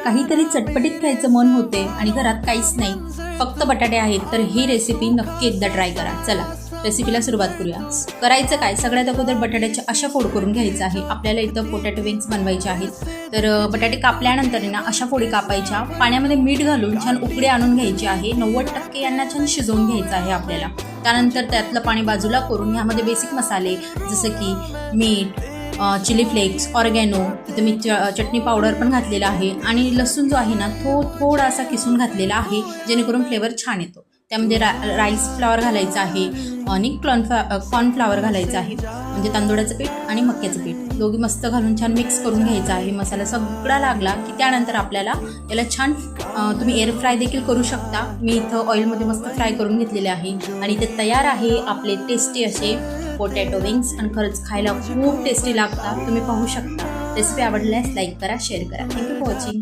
काहीतरी चटपटीत खायचं मन होते आणि घरात काहीच नाही, फक्त बटाटे आहेत, तर ही रेसिपी नक्की एकदा ट्राय करा. चला रेसिपीला सुरुवात करूया. करायचं काय, सगळ्यात अगोदर बटाट्याच्या अशा फोड करून घ्यायचं आहे. आपल्याला इथं पोटॅटो विंग्स बनवायचे आहेत, तर बटाटे कापल्यानंतर ना अशा फोडी कापायच्या, पाण्यामध्ये मीठ घालून छान उकळी आणून घ्यायची आहे. 90% यांना छान शिजवून घ्यायचं आहे आपल्याला. त्यानंतर त्यातलं पाणी बाजूला करून ह्यामध्ये बेसिक मसाले जसं की मीठ, चिली फ्लेक्स, ऑर्गॅनो, इथं मी चटणी पावडर पण घातलेला आहे आणि लसूण जो आहे ना तो थोडासा किसून घातलेला आहे, जेणेकरून फ्लेवर छान येतो. त्यामध्ये राईस फ्लॉवर घालायचं आहे आणि कॉर्नफ्लॉवर घालायचं आहे, म्हणजे तांदूळाचं पीठ आणि मक्याचं पीठ दोघी मस्त घालून छान मिक्स करून घ्यायचं आहे. मसाला सगळा लागला की त्यानंतर आपल्याला याला छान तुम्ही एअर फ्राय देखील करू शकता. मी इथं ऑइलमध्ये मस्त फ्राय करून घेतलेले आहे आणि ते तयार आहे आपले टेस्टी असे पोटॅटो विंग्स. आणि खरंच खायला खूप टेस्टी लागतात, तुम्ही पाहू शकता. रेसिपी आवडल्यास लाईक करा, शेअर करा. Thank you for watching.